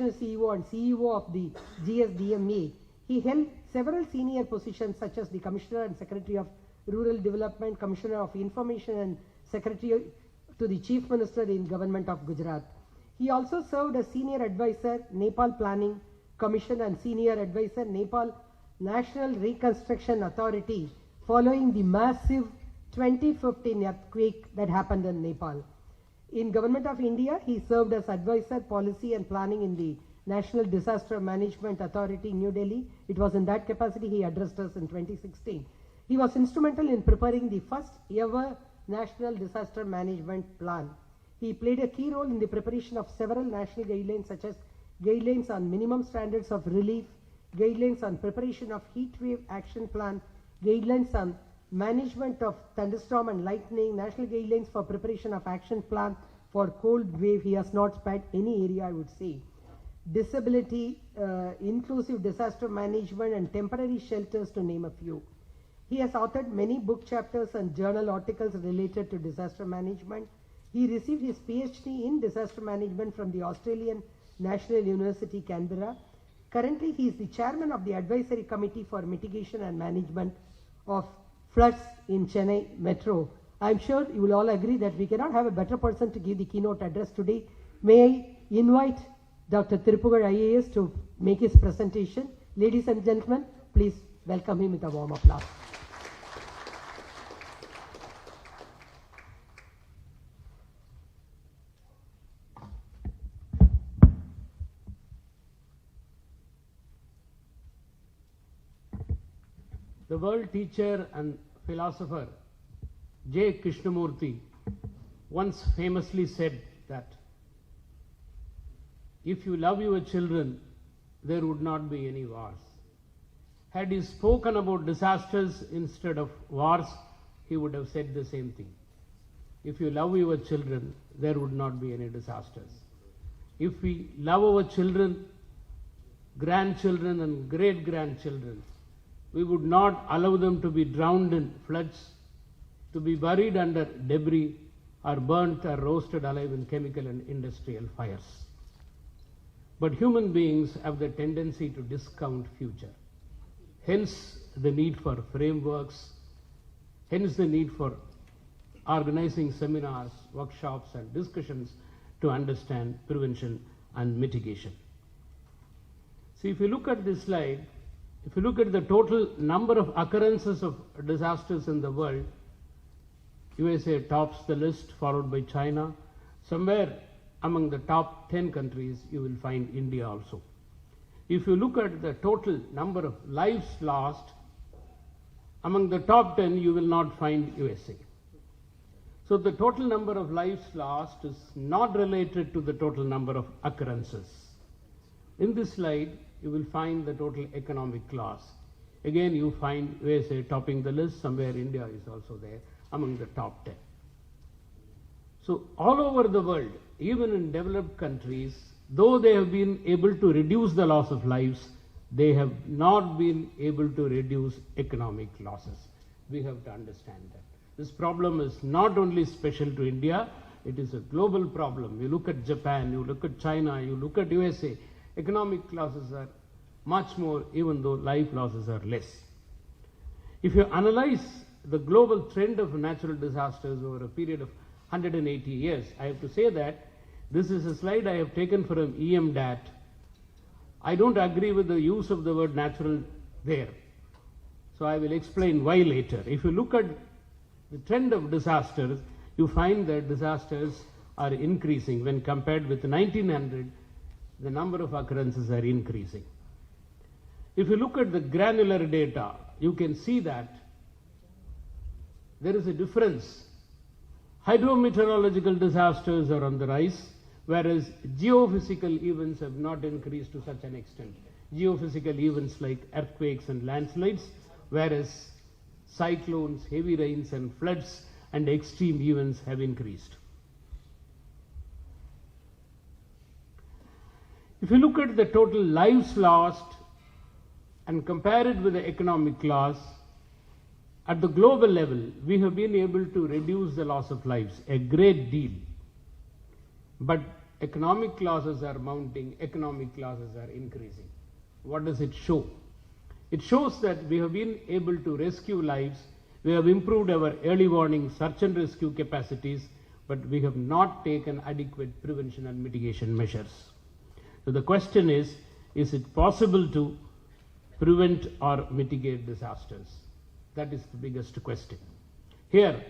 CEO and CEO of the GSDMA. He held several senior positions such as the Commissioner and Secretary of Rural Development, Commissioner of Information and Secretary to the Chief Minister in Government of Gujarat. He also served as Senior Advisor, Nepal Planning Commission and Senior Advisor, Nepal National Reconstruction Authority following the massive 2015 earthquake that happened in Nepal. In Government of India, he served as Advisor, Policy and Planning in the National Disaster Management Authority, New Delhi. It was in that capacity he addressed us in 2016. He was instrumental in preparing the first ever National Disaster Management Plan. He played a key role in the preparation of several national guidelines such as guidelines on minimum standards of relief, guidelines on preparation of heat wave action plan, guidelines on management of thunderstorm and lightning, national guidelines for preparation of action plan for cold wave. He has not spared any area, I would say. Disability, inclusive disaster management and temporary shelters, to name a few. He has authored many book chapters and journal articles related to disaster management. He received his PhD in disaster management from the Australian National University, Canberra. Currently, he is the chairman of the Advisory Committee for Mitigation and Management of Floods in Chennai Metro. I am sure you will all agree that we cannot have a better person to give the keynote address today. May I invite Dr. Thirupugal IAS to make his presentation. Ladies and gentlemen, please welcome him with a warm applause. The world teacher and philosopher J. Krishnamurti once famously said that if you love your children, there would not be any wars. Had he spoken about disasters instead of wars, he would have said the same thing. If you love your children, there would not be any disasters. If we love our children, grandchildren and great-grandchildren, we would not allow them to be drowned in floods, to be buried under debris, or burnt or roasted alive in chemical and industrial fires. But human beings have the tendency to discount future. Hence the need for frameworks, hence the need for organizing seminars, workshops and discussions to understand prevention and mitigation. See, if you look at this slide, if you look at the total number of occurrences of disasters in the world, USA tops the list, followed by China. Somewhere among the top 10 countries, you will find India also. If you look at the total number of lives lost, among the top 10, you will not find USA. So the total number of lives lost is not related to the total number of occurrences. In this slide, you will find the total economic loss. Again, you find USA topping the list. Somewhere India is also there among the top 10. So all over the world, even in developed countries, though they have been able to reduce the loss of lives, they have not been able to reduce economic losses. We have to understand that. This problem is not only special to India, it is a global problem. You look at Japan, you look at China, you look at USA, economic losses are much more, even though life losses are less. If you analyze the global trend of natural disasters over a period of 180 years, I have to say that this is a slide I have taken from EMDAT. I don't agree with the use of the word natural there. So I will explain why later. If you look at the trend of disasters, you find that disasters are increasing. When compared with 1900, the number of occurrences are increasing. If you look at the granular data, you can see that there is a difference. Hydrometeorological disasters are on the rise, whereas geophysical events have not increased to such an extent. Geophysical events like earthquakes and landslides, whereas cyclones, heavy rains and floods and extreme events have increased. If you look at the total lives lost and compare it with the economic loss, at the global level, we have been able to reduce the loss of lives a great deal. But economic losses are mounting, economic losses are increasing. What does it show? It shows that we have been able to rescue lives, we have improved our early warning search and rescue capacities, but we have not taken adequate prevention and mitigation measures. So the question is it possible to prevent or mitigate disasters? That is the biggest question. Here,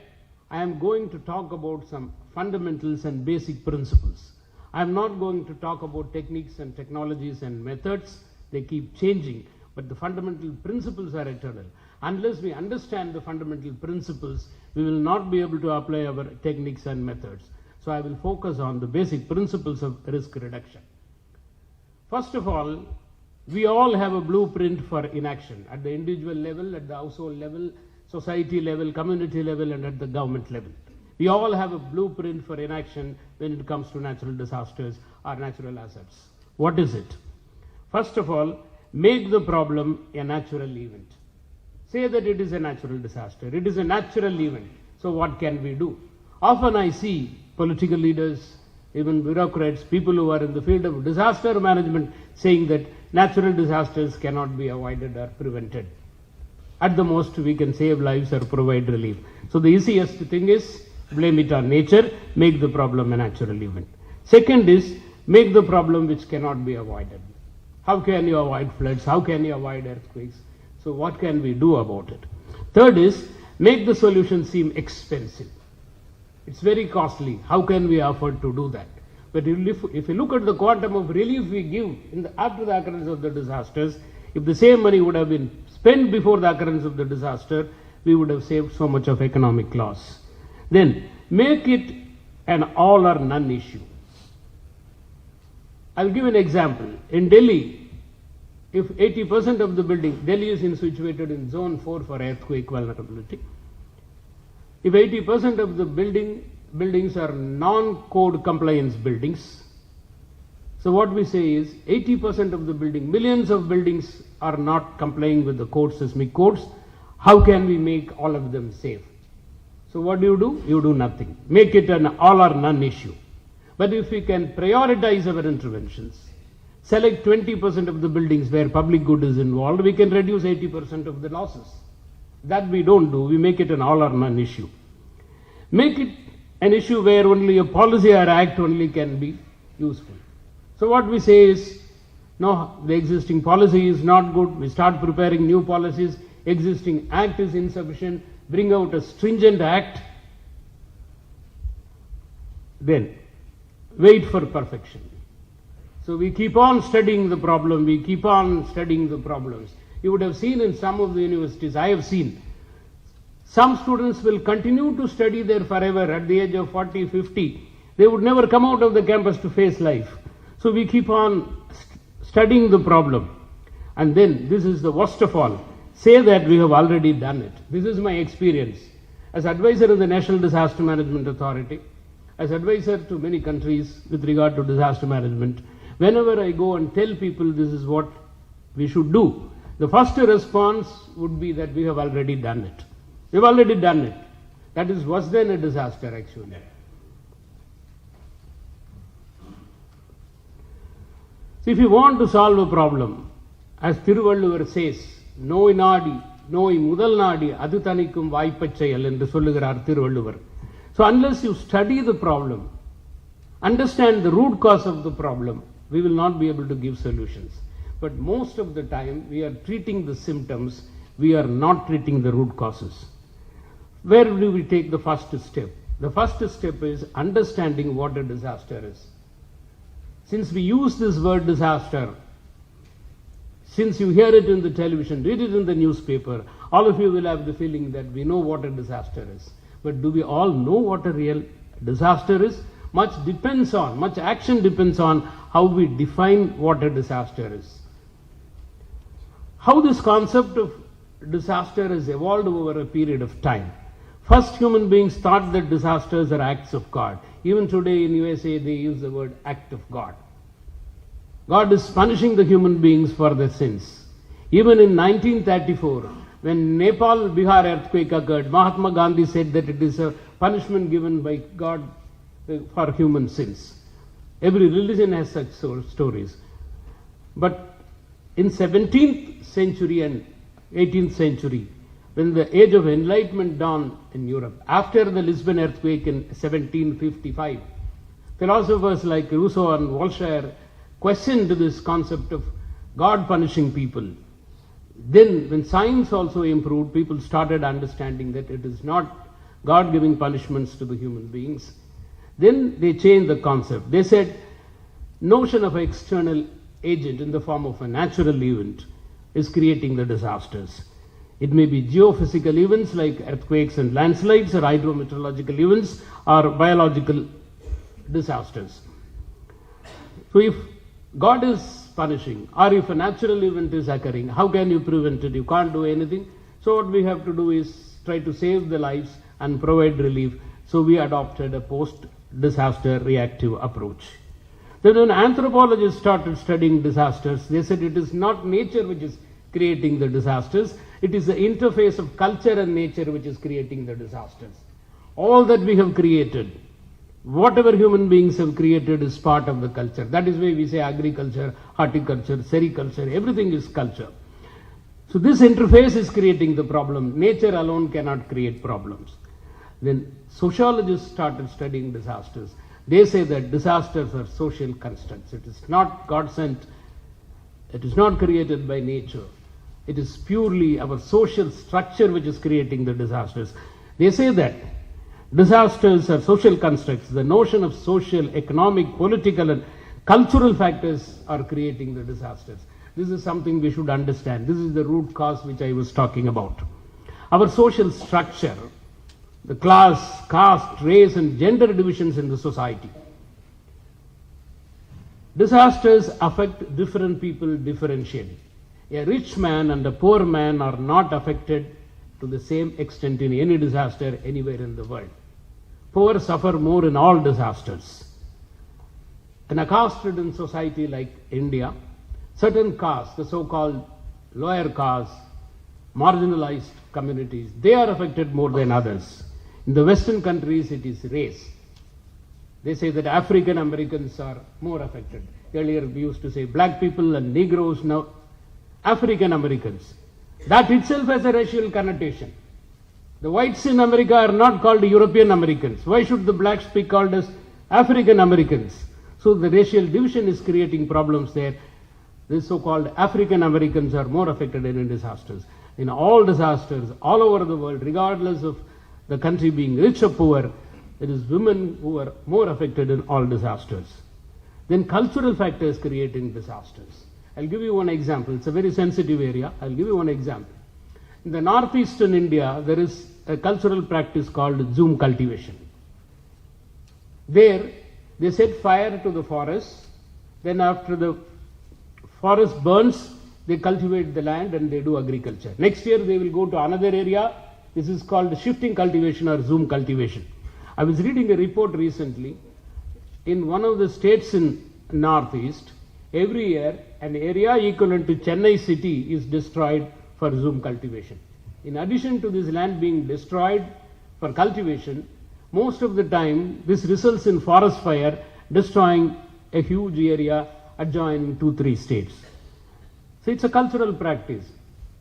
I am going to talk about some fundamentals and basic principles. I am not going to talk about techniques and technologies and methods. They keep changing, but the fundamental principles are eternal. Unless we understand the fundamental principles, we will not be able to apply our techniques and methods. So I will focus on the basic principles of risk reduction. First of all, we all have a blueprint for inaction at the individual level, at the household level, society level, community level, and at the government level. We all have a blueprint for inaction when it comes to natural disasters or natural hazards. What is it? First of all, make the problem a natural event. Say that it is a natural disaster. It is a natural event. So what can we do? Often I see political leaders, even bureaucrats, people who are in the field of disaster management saying that natural disasters cannot be avoided or prevented. At the most, we can save lives or provide relief. So the easiest thing is blame it on nature, make the problem a natural event. Second is make the problem which cannot be avoided. How can you avoid floods? How can you avoid earthquakes? So what can we do about it? Third is make the solution seem expensive. It's very costly. How can we afford to do that? But if you look at the quantum of relief we give after the occurrence of the disasters, if the same money would have been spent before the occurrence of the disaster, we would have saved so much of economic loss. Then make it an all or none issue. I'll give an example. In Delhi, if 80% of the building, Delhi is situated in zone 4 for earthquake vulnerability. If 80% of the buildings are non-code compliance buildings, so what we say is 80% of the millions of buildings are not complying with the seismic codes. How can we make all of them safe? So what do? You do nothing. Make it an all or none issue. But if we can prioritize our interventions, select 20% of the buildings where public good is involved, we can reduce 80% of the losses. That we don't do. We make it an all or none issue. Make it an issue where only a policy or act only can be useful. So what we say is, no, the existing policy is not good. We start preparing new policies. Existing act is insufficient. Bring out a stringent act. Then wait for perfection. So we keep on studying the problem. We keep on studying the problems. You would have seen in some of the universities, I have seen, some students will continue to study there forever at the age of 40, 50. They would never come out of the campus to face life. So we keep on studying the problem. And then, this is the worst of all, say that we have already done it. This is my experience. As advisor of the National Disaster Management Authority, as advisor to many countries with regard to disaster management, whenever I go and tell people this is what we should do, the first response would be that we have already done it. We've already done it. That is worse than a disaster, actually. So if you want to solve a problem, as Thiruvalluvar says, Noi Nadi, Noi Mudal Nadi, Adu Thanikum Vaipachayal என்று சொல்லுகிறார் Thiruvalluvar. So unless you study the problem, understand the root cause of the problem, we will not be able to give solutions. But most of the time, we are treating the symptoms, we are not treating the root causes. Where do we take the first step? The first step is understanding what a disaster is. Since we use this word disaster, since you hear it in the television, read it in the newspaper, all of you will have the feeling that we know what a disaster is. But do we all know what a real disaster is? Much action depends on how we define what a disaster is. How this concept of disaster has evolved over a period of time. First, human beings thought that disasters are acts of God. Even today in USA, they use the word act of God. God is punishing the human beings for their sins. Even in 1934, when Nepal Bihar earthquake occurred, Mahatma Gandhi said that it is a punishment given by God for human sins. Every religion has such stories. But in 17th century and 18th century, when the age of enlightenment dawned in Europe, after the Lisbon earthquake in 1755, philosophers like Rousseau and Voltaire questioned this concept of God punishing people. Then, when science also improved, people started understanding that it is not God giving punishments to the human beings. Then they changed the concept. They said, notion of external agent in the form of a natural event is creating the disasters. It may be geophysical events like earthquakes and landslides, or hydrometeorological events, or biological disasters. So if God is punishing, or if a natural event is occurring, how can you prevent it? You can't do anything. So what we have to do is try to save the lives and provide relief. So we adopted a post-disaster reactive approach. Then when anthropologists started studying disasters, they said it is not nature which is creating the disasters, it is the interface of culture and nature which is creating the disasters. All that we have created, whatever human beings have created, is part of the culture. That is why we say agriculture, horticulture, sericulture, everything is culture. So this interface is creating the problem. Nature alone cannot create problems. Then sociologists started studying disasters. They say that disasters are social constructs. It is not God sent. It is not created by nature. It is purely our social structure which is creating the disasters. They say that disasters are social constructs. The notion of social, economic, political and cultural factors are creating the disasters. This is something we should understand. This is the root cause which I was talking about. Our social structure, the class, caste, race and gender divisions in the society. Disasters affect different people differentially. A rich man and a poor man are not affected to the same extent in any disaster anywhere in the world. Poor suffer more in all disasters. In a caste-ridden society like India, certain castes, the so-called lower castes, marginalized communities, they are affected more than others. In the Western countries, it is race. They say that African Americans are more affected. Earlier we used to say black people and Negroes, now African Americans. That itself has a racial connotation. The whites in America are not called European Americans. Why should the blacks be called as African Americans? So the racial division is creating problems there. The so-called African Americans are more affected in disasters. In all disasters, all over the world, regardless of the country being rich or poor, it is women who are more affected in all disasters. Then cultural factors creating disasters. I'll give you one example. It's a very sensitive area. I'll give you one example. In the northeastern India, there is a cultural practice called zoom cultivation. There, they set fire to the forest. Then after the forest burns, they cultivate the land and they do agriculture. Next year, they will go to another area. This is called shifting cultivation or zoom cultivation. I was reading a report recently. In one of the states in northeast, every year an area equivalent to Chennai city is destroyed for zoom cultivation. In addition to this land being destroyed for cultivation, most of the time this results in forest fire destroying a huge area adjoining 2-3 states. So it's a cultural practice.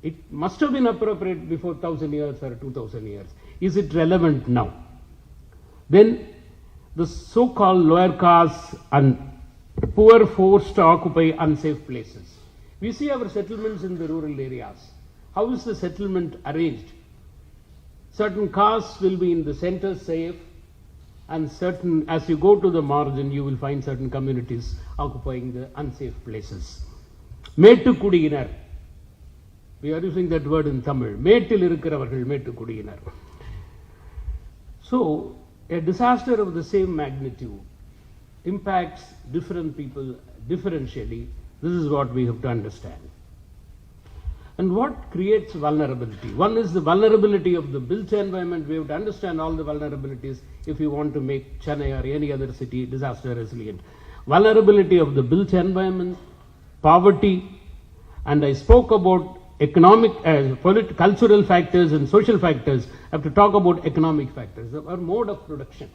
It must have been appropriate before 1,000 years or 2,000 years. Is it relevant now? Then the so-called lower castes and poor forced to occupy unsafe places. We see our settlements in the rural areas. How is the settlement arranged? Certain castes will be in the center safe, and certain, as you go to the margin, you will find certain communities occupying the unsafe places. Mettu kudiyinar. We are using that word in Tamil. Mettil irukiravargal mettu kudiyinar. So, a disaster of the same magnitude impacts different people differentially. This is what we have to understand. And what creates vulnerability? One is the vulnerability of the built environment. We have to understand all the vulnerabilities if you want to make Chennai or any other city disaster resilient. Vulnerability of the built environment, poverty, and I spoke about economic, cultural factors and social factors. I have to talk about economic factors, our mode of production.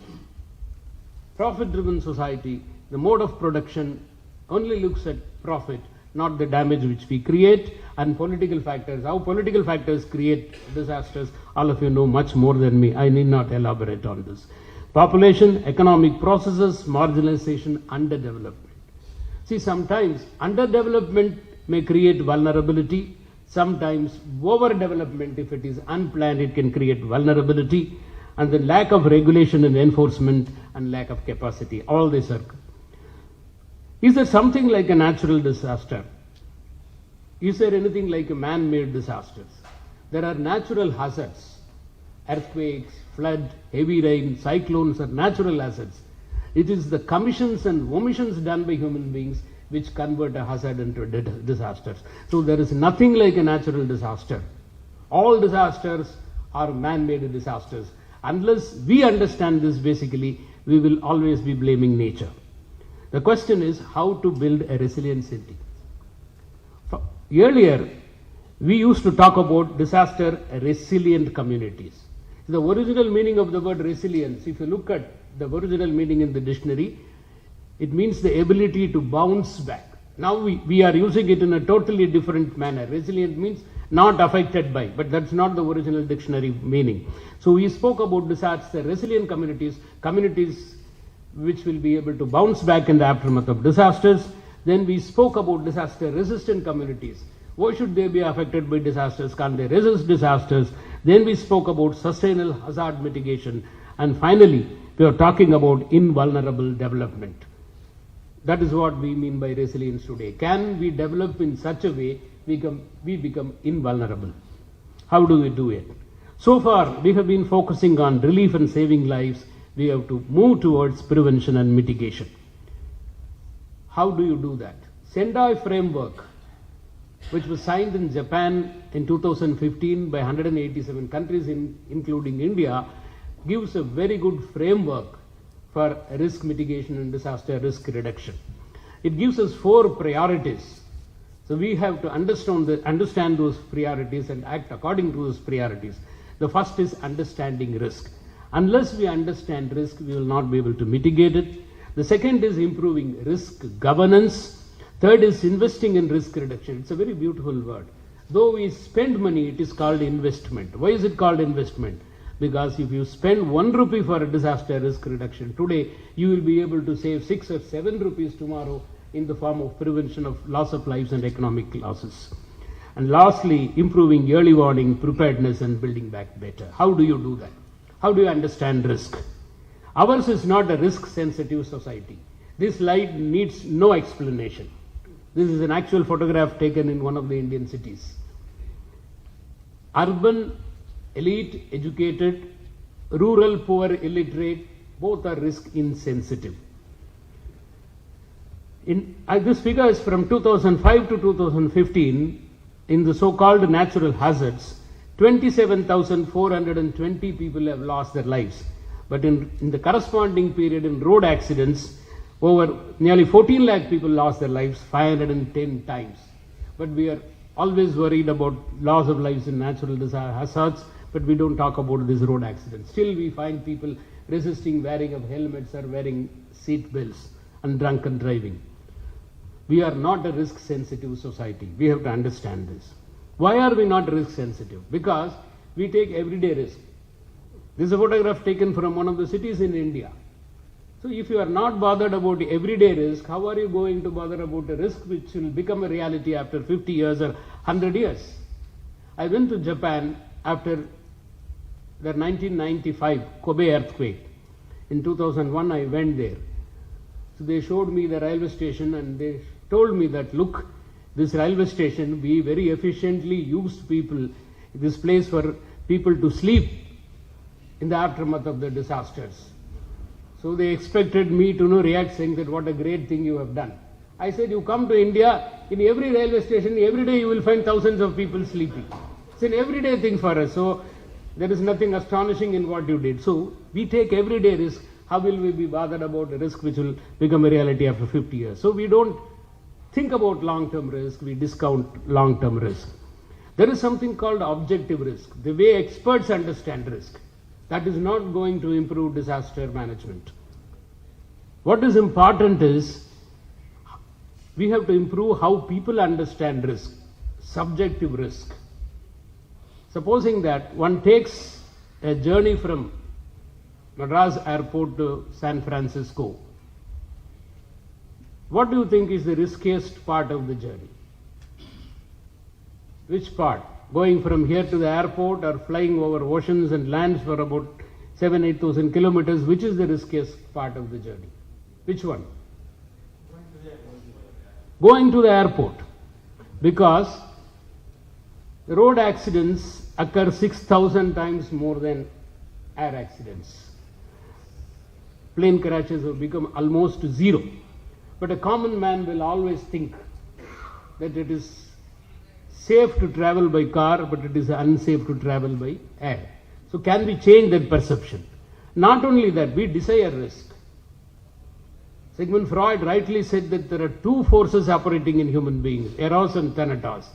Profit-driven society the mode of production only looks at profit, not the damage which we create, and political factors. How political factors create disasters, all of you know much more than me. I need not elaborate on this. Population, economic processes, marginalization, underdevelopment. See, sometimes underdevelopment may create vulnerability. Sometimes overdevelopment, if it is unplanned, it can create vulnerability. And the lack of regulation and enforcement and lack of capacity. All these are. Is there something like a natural disaster? Is there anything like a man-made disasters? There are natural hazards. Earthquakes, flood, heavy rain, cyclones are natural hazards. It is the commissions and omissions done by human beings which convert a hazard into disasters. So there is nothing like a natural disaster. All disasters are man-made disasters. Unless we understand this basically, we will always be blaming nature. The question is how to build a resilient city. Earlier, we used to talk about disaster resilient communities. The original meaning of the word resilience, if you look at the original meaning in the dictionary, it means the ability to bounce back. Now we are using it in a totally different manner. Resilient means not affected by, but that's not the original dictionary meaning. So we spoke about disaster resilient communities, communities which will be able to bounce back in the aftermath of disasters. Then we spoke about disaster resistant communities. Why should they be affected by disasters? Can't they resist disasters? Then we spoke about sustainable hazard mitigation. And finally, we are talking about invulnerable development. That is what we mean by resilience today. Can we develop in such a way we become invulnerable? How do we do it? So far, we have been focusing on relief and saving lives. We have to move towards prevention and mitigation. How do you do that? Sendai framework, which was signed in Japan in 2015 by 187 countries, including India, gives a very good framework for risk mitigation and disaster risk reduction. It gives us 4 priorities. So we have to understand those priorities and act according to those priorities. The first is understanding risk. Unless we understand risk, we will not be able to mitigate it. The second is improving risk governance. Third is investing in risk reduction. It's a very beautiful word. Though we spend money, it is called investment. Why is it called investment? Because if you spend 1 rupee for a disaster risk reduction today, you will be able to save 6 or 7 rupees tomorrow in the form of prevention of loss of lives and economic losses. And lastly, improving early warning, preparedness and building back better. How do you do that? How do you understand risk? Ours is not a risk-sensitive society. This slide needs no explanation. This is an actual photograph taken in one of the Indian cities. Urban, elite, educated, rural, poor, illiterate, both are risk insensitive. This figure is from 2005 to 2015. In the so-called natural hazards, 27,420 people have lost their lives. But in the corresponding period in road accidents, over nearly 14 lakh people lost their lives 510 times. But we are always worried about loss of lives in natural hazards, but we don't talk about these road accidents. Still we find people resisting wearing of helmets or wearing seat belts and drunken driving. We are not a risk-sensitive society. We have to understand this. Why are we not risk-sensitive? Because we take everyday risk. This is a photograph taken from one of the cities in India. So if you are not bothered about everyday risk, how are you going to bother about a risk which will become a reality after 50 years or 100 years? I went to Japan after the 1995 Kobe earthquake. In 2001 I went there. So they showed me the railway station and they told me that, look, this railway station, we very efficiently used this place for people to sleep in the aftermath of the disasters. So they expected me to react saying that what a great thing you have done. I said, you come to India, in every railway station, every day you will find thousands of people sleeping. It's an everyday thing for us. So there is nothing astonishing in what you did. So we take everyday risk. How will we be bothered about a risk which will become a reality after 50 years? So we don't think about long-term risk, we discount long-term risk. There is something called objective risk, the way experts understand risk. That is not going to improve disaster management. What is important is we have to improve how people understand risk, subjective risk. Supposing that one takes a journey from Madras airport to San Francisco, what do you think is the riskiest part of the journey? Which part? Going from here to the airport or flying over oceans and lands for about 7,000-8,000 kilometers, which is the riskiest part of the journey? Which one? Going to the airport. Because road accidents occur 6,000 times more than air accidents. Plane crashes have become almost zero. But a common man will always think that it is safe to travel by car, but it is unsafe to travel by air. So can we change that perception? Not only that, we desire risk. Sigmund Freud rightly said that there are two forces operating in human beings, eros and thanatos,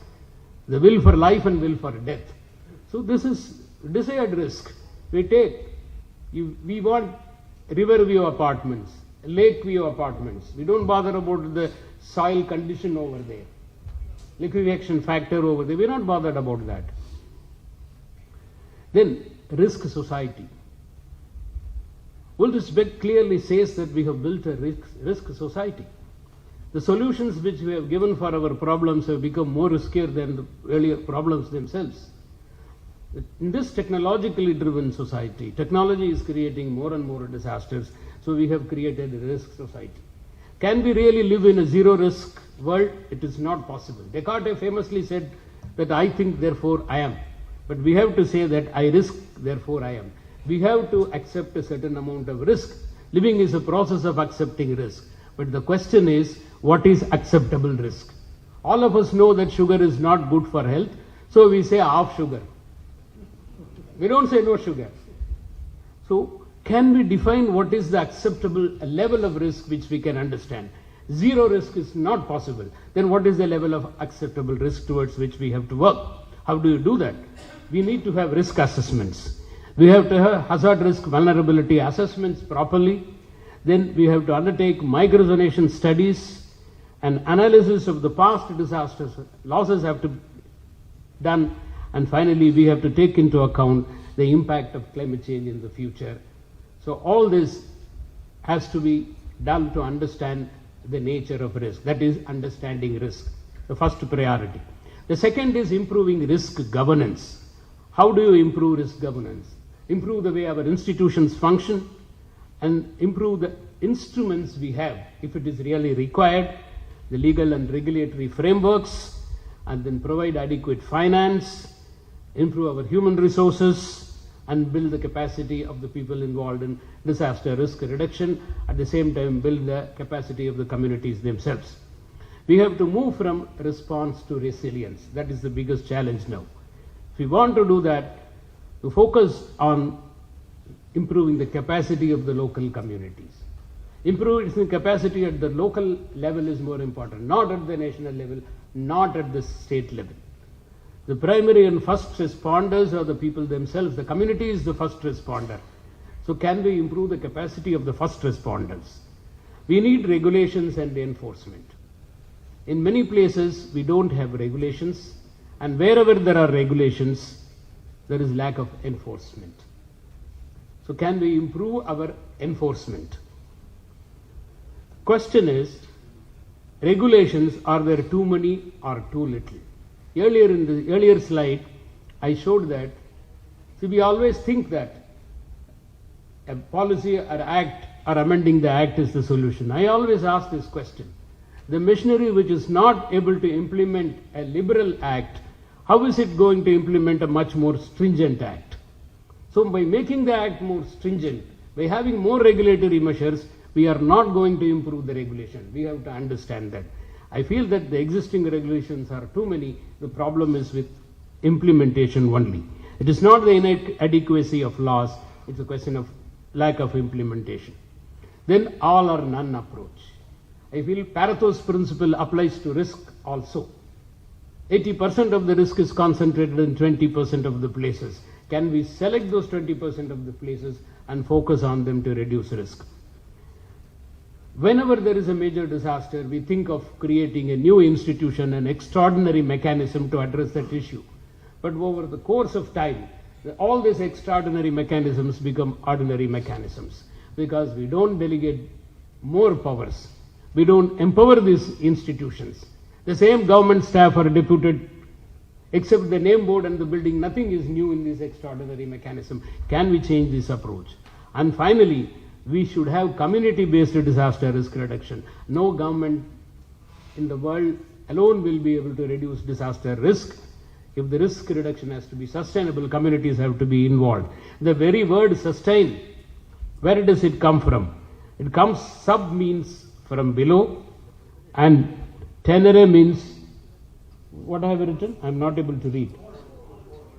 the will for life and will for death. So this is desired risk. We take, we want river view apartments, lake view apartments. We don't bother about the soil condition over there, liquefaction factor over there. We're not bothered about that. Then risk society. Ulrich Beck clearly says that we have built a risk society. The solutions which we have given for our problems have become more riskier than the earlier problems themselves. In this technologically driven society, technology is creating more and more disasters, so we have created a risk society. Can we really live in a zero risk world? It is not possible. Descartes famously said that I think, therefore I am. But we have to say that I risk, therefore I am. We have to accept a certain amount of risk. Living is a process of accepting risk. But the question is, what is acceptable risk? All of us know that sugar is not good for health, so we say half sugar. We don't say no sugar. So, can we define what is the acceptable level of risk which we can understand? Zero risk is not possible. Then what is the level of acceptable risk towards which we have to work? How do you do that? We need to have risk assessments. We have to have hazard risk vulnerability assessments properly. Then we have to undertake microzonation studies and analysis of the past disasters. Losses have to be done. And finally, we have to take into account the impact of climate change in the future. So all this has to be done to understand the nature of risk. That is understanding risk, the first priority. The second is improving risk governance. How do you improve risk governance? Improve the way our institutions function and improve the instruments we have, if it is really required, the legal and regulatory frameworks, and then provide adequate finance, improve our human resources, and build the capacity of the people involved in disaster risk reduction, at the same time build the capacity of the communities themselves. We have to move from response to resilience. That is the biggest challenge now. If we want to do that, to focus on improving the capacity of the local communities. Improving the capacity at the local level is more important, not at the national level, not at the state level. The primary and first responders are the people themselves. The community is the first responder. So can we improve the capacity of the first responders? We need regulations and enforcement. In many places, we don't have regulations, and wherever there are regulations, there is lack of enforcement. So can we improve our enforcement? Question is, regulations, are there too many or too little? Earlier in the earlier slide, I showed that, see, we always think that a policy or act or amending the act is the solution. I always ask this question. The machinery which is not able to implement a liberal act, how is it going to implement a much more stringent act? So by making the act more stringent, by having more regulatory measures, we are not going to improve the regulation. We have to understand that. I feel that the existing regulations are too many. The problem is with implementation only. It is not the inadequacy of laws, it's a question of lack of implementation. Then all or none approach. I feel Pareto's principle applies to risk also. 80% of the risk is concentrated in 20% of the places. Can we select those 20% of the places and focus on them to reduce risk? Whenever there is a major disaster, we think of creating a new institution, an extraordinary mechanism to address that issue. But over the course of time, all these extraordinary mechanisms become ordinary mechanisms because we don't delegate more powers. We don't empower these institutions. The same government staff are deputed, except the name board and the building, nothing is new in this extraordinary mechanism. Can we change this approach? And finally, we should have community-based disaster risk reduction. No government in the world alone will be able to reduce disaster risk. If the risk reduction has to be sustainable, communities have to be involved. The very word sustain, where does it come from? It comes, sub means from below, and tenere means, what I have written? I am not able to read.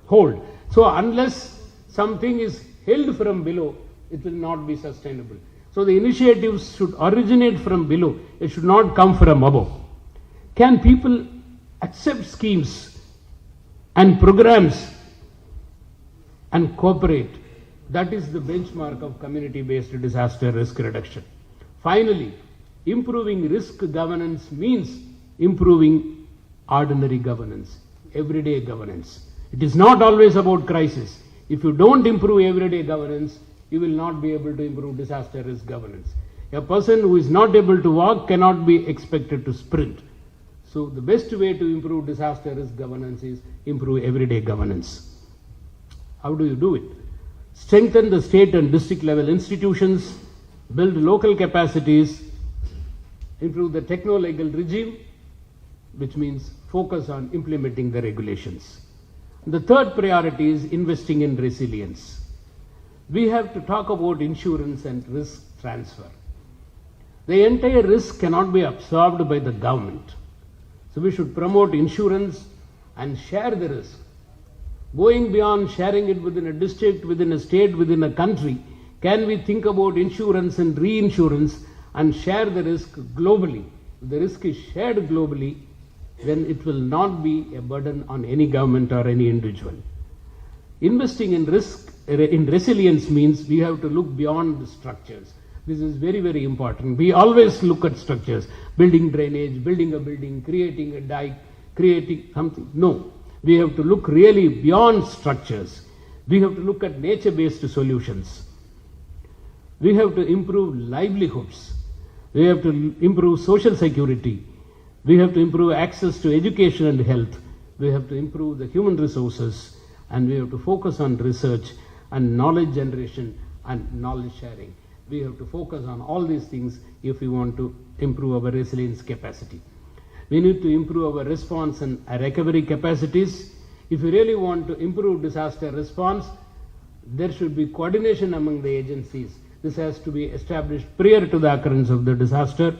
Hold. So unless something is held from below, it will not be sustainable. So the initiatives should originate from below. It should not come from above. Can people accept schemes and programs and cooperate? That is the benchmark of community-based disaster risk reduction. Finally, improving risk governance means improving ordinary governance, everyday governance. It is not always about crisis. If you don't improve everyday governance, you will not be able to improve disaster risk governance. A person who is not able to walk cannot be expected to sprint. So the best way to improve disaster risk governance is improve everyday governance. How do you do it? Strengthen the state and district level institutions, build local capacities, improve the techno-legal regime, which means focus on implementing the regulations. The third priority is investing in resilience. We have to talk about insurance and risk transfer. The entire risk cannot be absorbed by the government. So we should promote insurance and share the risk. Going beyond sharing it within a district, within a state, within a country, can we think about insurance and reinsurance and share the risk globally? If the risk is shared globally, then it will not be a burden on any government or any individual. Investing in resilience means we have to look beyond the structures. This is very, very important. We always look at structures, building drainage, building a building, creating a dike, creating something. No, we have to look really beyond structures. We have to look at nature-based solutions. We have to improve livelihoods. We have to improve social security. We have to improve access to education and health. We have to improve the human resources, and we have to focus on research and knowledge generation and knowledge sharing. We have to focus on all these things if we want to improve our resilience capacity. We need to improve our response and recovery capacities. If we really want to improve disaster response, there should be coordination among the agencies. This has to be established prior to the occurrence of the disaster,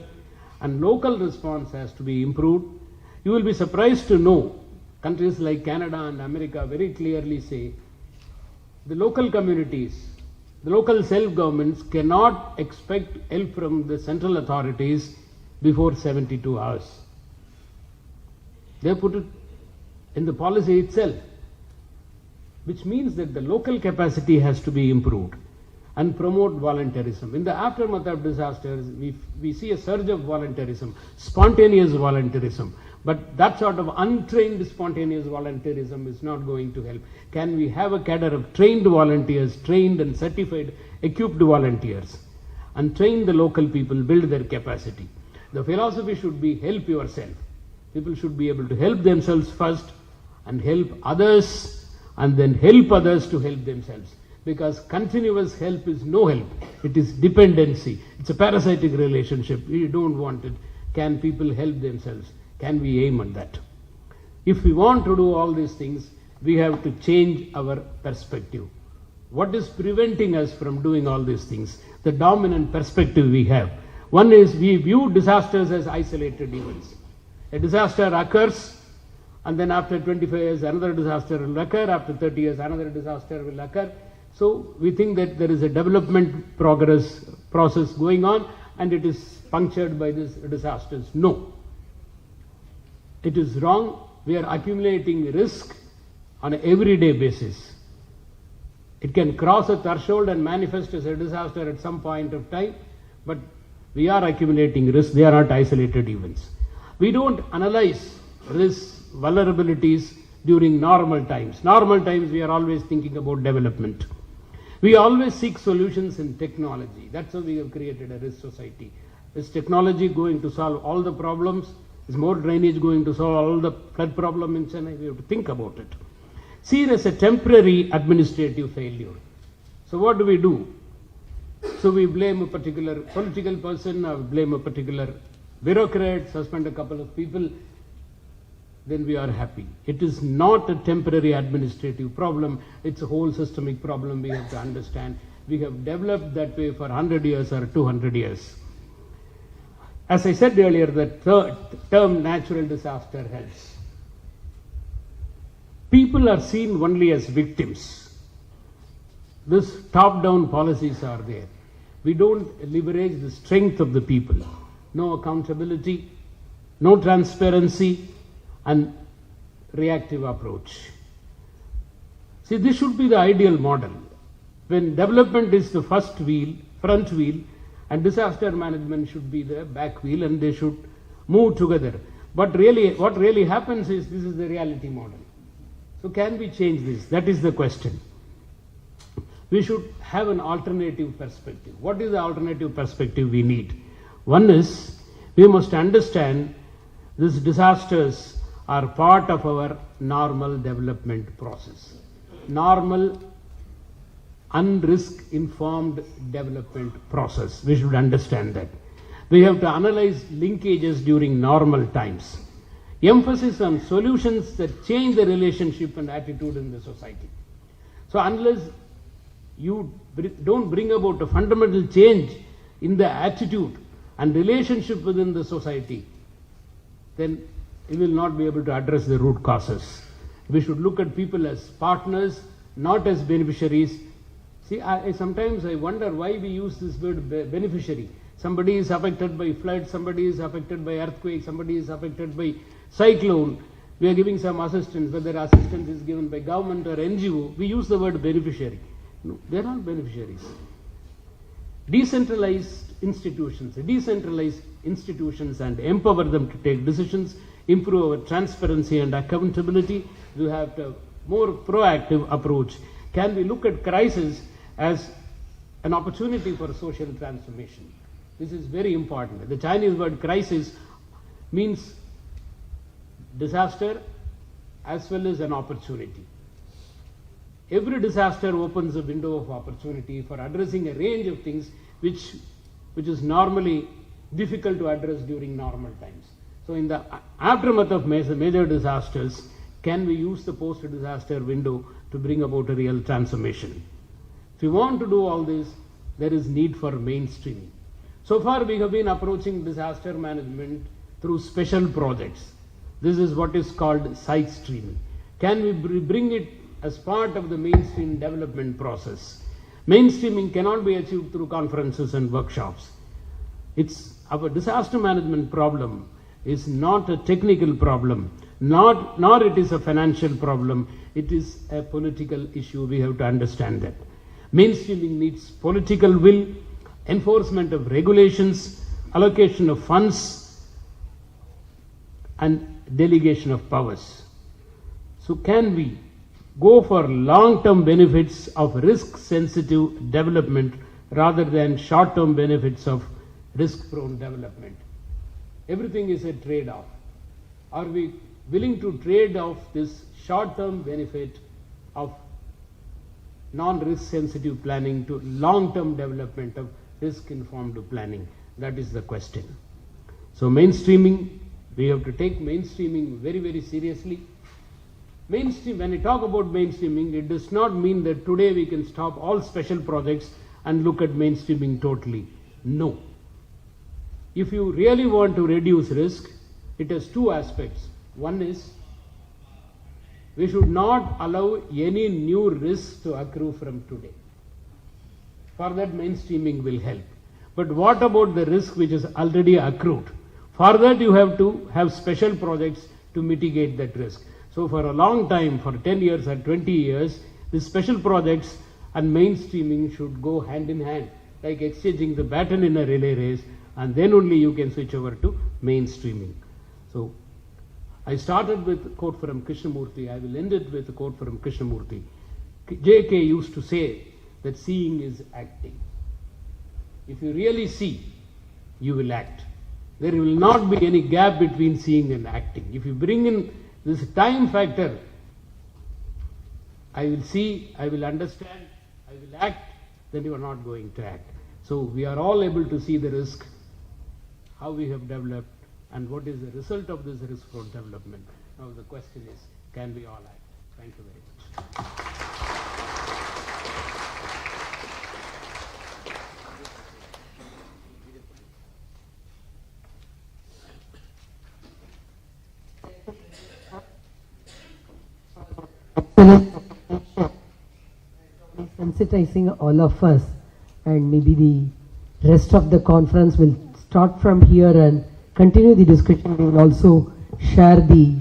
and local response has to be improved. You will be surprised to know countries like Canada and America very clearly say the local communities, the local self-governments cannot expect help from the central authorities before 72 hours. They put it in the policy itself, which means that the local capacity has to be improved and promote voluntarism. In the aftermath of disasters, we see a surge of voluntarism, spontaneous voluntarism. But that sort of untrained spontaneous voluntarism is not going to help. Can we have a cadre of trained volunteers, trained and certified, equipped volunteers, and train the local people, build their capacity? The philosophy should be help yourself. People should be able to help themselves first and help others, and then help others to help themselves. Because continuous help is no help. It is dependency. It's a parasitic relationship. We don't want it. Can people help themselves? Can we aim at that? If we want to do all these things, we have to change our perspective. What is preventing us from doing all these things? The dominant perspective we have. One is we view disasters as isolated events. A disaster occurs, and then after 25 years another disaster will occur, after 30 years another disaster will occur. So we think that there is a development process going on, and it is punctured by these disasters. No. It is wrong. We are accumulating risk on an everyday basis. It can cross a threshold and manifest as a disaster at some point of time, but We are accumulating risk. They are not isolated events. We don't analyze risks, vulnerabilities during normal times. Normal times we are always thinking about development. We always seek solutions in technology. That's how we have created a risk society. Is technology going to solve all the problems? Is more drainage going to solve all the flood problem in Chennai? We have to think about it. See it as a temporary administrative failure. So what do? So we blame a particular political person, or blame a particular bureaucrat, suspend a couple of people, then we are happy. It is not a temporary administrative problem. It's a whole systemic problem we have to understand. We have developed that way for 100 years or 200 years. As I said earlier, the term natural disaster helps. People are seen only as victims. This top-down policies are there. We don't leverage the strength of the people. No accountability, no transparency, and reactive approach. See, this should be the ideal model. When development is the front wheel, and disaster management should be the back wheel, and they should move together. But really, what really happens is, this is the reality model. So can we change this? That is the question. We should have an alternative perspective. What is the alternative perspective we need? One is, we must understand these disasters are part of our normal development process. Normal, unrisk-informed development process. We should understand that. We have to analyze linkages during normal times. Emphasis on solutions that change the relationship and attitude in the society. So unless you don't bring about a fundamental change in the attitude and relationship within the society, then you will not be able to address the root causes. We should look at people as partners, not as beneficiaries. See, sometimes I wonder why we use this word beneficiary. Somebody is affected by flood, somebody is affected by earthquake, somebody is affected by cyclone. We are giving some assistance, whether assistance is given by government or NGO, we use the word beneficiary. No, they are not beneficiaries. Decentralize institutions and empower them to take decisions, improve our transparency and accountability. We have to more proactive approach. Can we look at crisis as an opportunity for social transformation? This is very important. The Chinese word crisis means disaster as well as an opportunity. Every disaster opens a window of opportunity for addressing a range of things which is normally difficult to address during normal times. So in the aftermath of major disasters, can we use the post-disaster window to bring about a real transformation? If we want to do all this, there is need for mainstreaming. So far we have been approaching disaster management through special projects. This is what is called side streaming. Can we bring it as part of the mainstream development process? Mainstreaming cannot be achieved through conferences and workshops. Our disaster management problem is not a technical problem, nor it is a financial problem. It is a political issue. We have to understand that. Mainstreaming needs political will, enforcement of regulations, allocation of funds, and delegation of powers. So can we go for long-term benefits of risk-sensitive development rather than short-term benefits of risk-prone development? Everything is a trade-off. Are we willing to trade off this short-term benefit of non-risk sensitive planning to long-term development of risk-informed planning? That is the question. So mainstreaming, we have to take mainstreaming very, very seriously. When I talk about mainstreaming, it does not mean that today we can stop all special projects and look at mainstreaming totally. No. If you really want to reduce risk, it has two aspects. One is, we should not allow any new risks to accrue from today. For that, mainstreaming will help. But what about the risk which is already accrued? For that, you have to have special projects to mitigate that risk. So for a long time, for 10 years or 20 years, the special projects and mainstreaming should go hand in hand, like exchanging the baton in a relay race, and then only you can switch over to mainstreaming. So I started with a quote from Krishnamurti. I will end it with a quote from Krishnamurti. J.K. used to say that seeing is acting. If you really see, you will act. There will not be any gap between seeing and acting. If you bring in this time factor, I will see, I will understand, I will act, then you are not going to act. So we are all able to see the risk, how we have developed, and what is the result of this risk for development. Now the question is, can we all act? Thank you very much. Sensitizing all of us, and maybe the rest of the conference will start from here and continue the discussion. We will also share the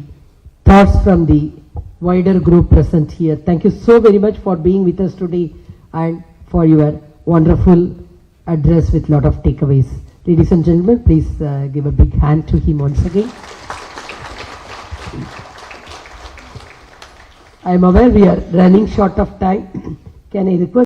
thoughts from the wider group present here. Thank you so very much for being with us today and for your wonderful address with lot of takeaways. Ladies and gentlemen, please give a big hand to him once again. I am aware we are running short of time. Can I request